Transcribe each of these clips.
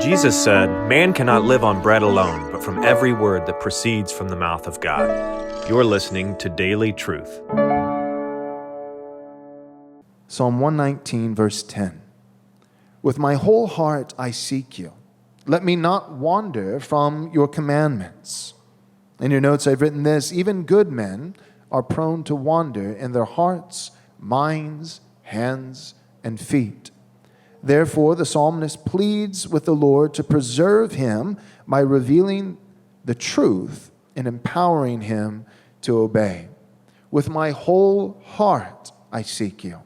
Jesus said, "Man cannot live on bread alone, but from every word that proceeds from the mouth of God." You're listening to Daily Truth. Psalm 119, verse 10. With my whole heart I seek you. Let me not wander from your commandments. In your notes I've written this: even good men are prone to wander in their hearts, minds, hands, and feet. Therefore, the psalmist pleads with the Lord to preserve him by revealing the truth and empowering him to obey. With my whole heart I seek you.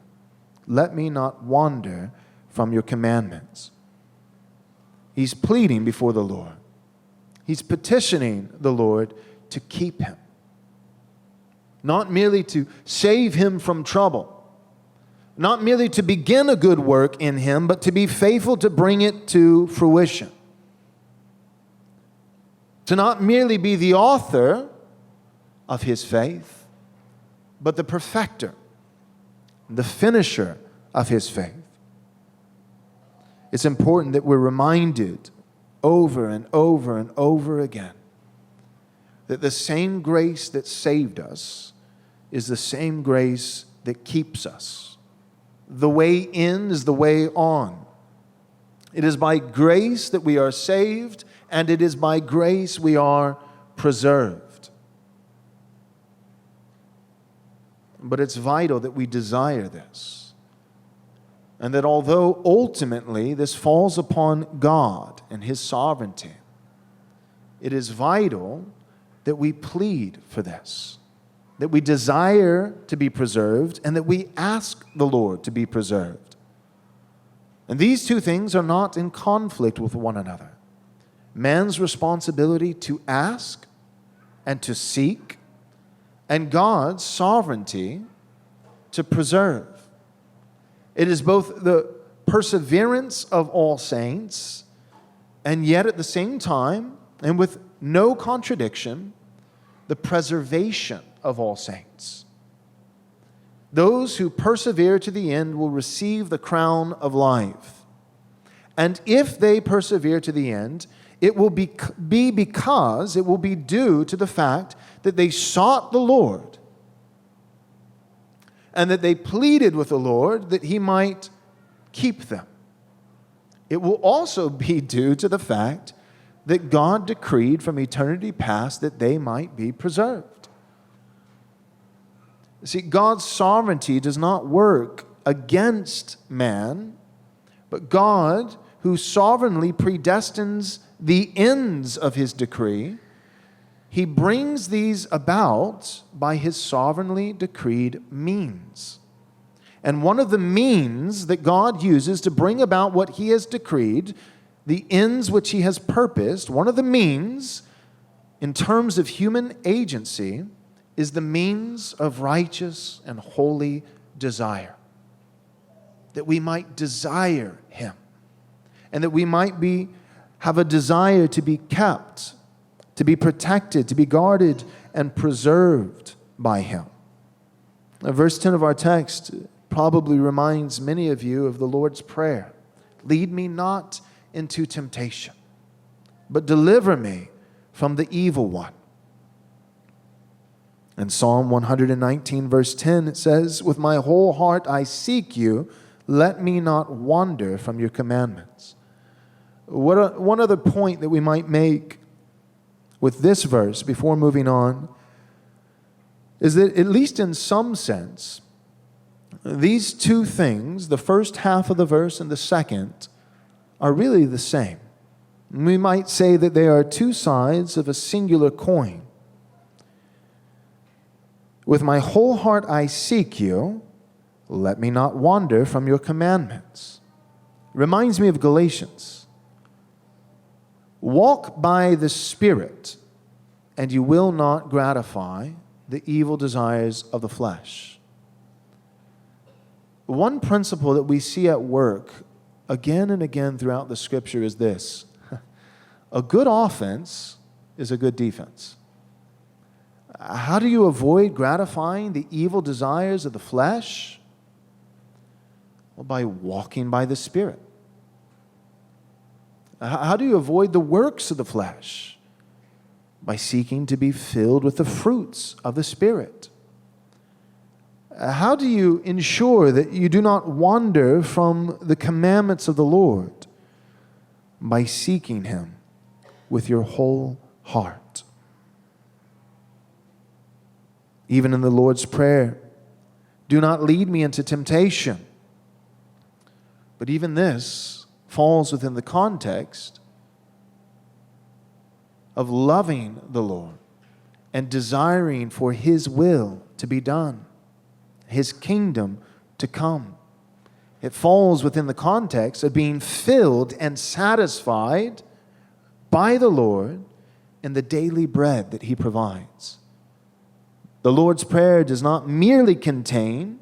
Let me not wander from your commandments. He's pleading before the Lord. He's petitioning the Lord to keep him. Not merely to save him from trouble. Not merely to begin a good work in him, but to be faithful to bring it to fruition. To not merely be the author of his faith, but the perfecter, the finisher of his faith. It's important that we're reminded over and over and over again that the same grace that saved us is the same grace that keeps us. The way in is the way on. It is by grace that we are saved, and it is by grace we are preserved. But it's vital that we desire this. And that although ultimately this falls upon God and His sovereignty, it is vital that we plead for this. That we desire to be preserved, and that we ask the Lord to be preserved. And these two things are not in conflict with one another. Man's responsibility to ask and to seek, and God's sovereignty to preserve. It is both the perseverance of all saints, and yet at the same time, and with no contradiction, the preservation of all saints. Those who persevere to the end will receive the crown of life. And if they persevere to the end, it will be because it will be due to the fact that they sought the Lord and that they pleaded with the Lord that He might keep them. It will also be due to the fact that God decreed from eternity past that they might be preserved. See, God's sovereignty does not work against man, but God, who sovereignly predestines the ends of His decree, He brings these about by His sovereignly decreed means. And one of the means that God uses to bring about what He has decreed, the ends which He has purposed, one of the means in terms of human agency is the means of righteous and holy desire. That we might desire Him, and that we might have a desire to be kept, to be protected, to be guarded and preserved by Him. Now, verse 10 of our text probably reminds many of you of the Lord's Prayer. Lead me not into temptation, but deliver me from the evil one. In Psalm 119, verse 10, it says, with my whole heart I seek you, let me not wander from your commandments. One other point that we might make with this verse before moving on is that, at least in some sense, these two things, the first half of the verse and the second, are really the same. We might say that they are two sides of a singular coin. With my whole heart I seek you, let me not wander from your commandments. Reminds me of Galatians. Walk by the Spirit, and you will not gratify the evil desires of the flesh. One principle that we see at work again and again throughout the Scripture is this: a good offense is a good defense. How do you avoid gratifying the evil desires of the flesh? Well, by walking by the Spirit. How do you avoid the works of the flesh? By seeking to be filled with the fruits of the Spirit. How do you ensure that you do not wander from the commandments of the Lord? By seeking Him with your whole heart. Even in the Lord's Prayer, do not lead me into temptation. But even this falls within the context of loving the Lord and desiring for His will to be done, His kingdom to come. It falls within the context of being filled and satisfied by the Lord in the daily bread that He provides. The Lord's Prayer does not merely contain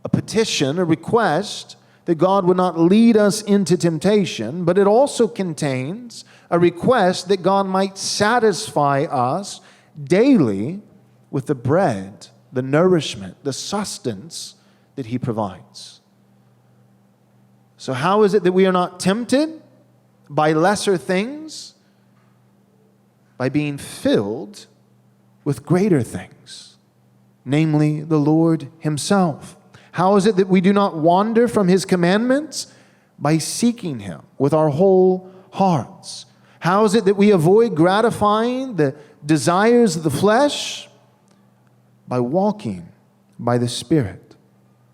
a petition, a request that God would not lead us into temptation, but it also contains a request that God might satisfy us daily with the bread, the nourishment, the sustenance that He provides. So how is it that we are not tempted by lesser things? By being filled with greater things, namely the Lord Himself. How is it that we do not wander from His commandments? By seeking Him with our whole hearts. How is it that we avoid gratifying the desires of the flesh? By walking by the Spirit.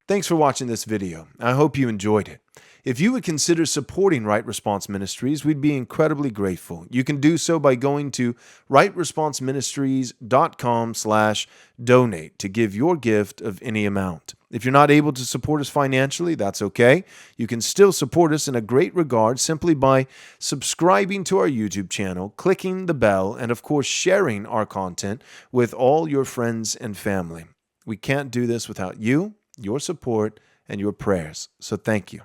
Thanks for watching this video. I hope you enjoyed it. If you would consider supporting Right Response Ministries, we'd be incredibly grateful. You can do so by going to rightresponseministries.com/donate to give your gift of any amount. If you're not able to support us financially, that's okay. You can still support us in a great regard simply by subscribing to our YouTube channel, clicking the bell, and of course sharing our content with all your friends and family. We can't do this without you, your support, and your prayers. So thank you.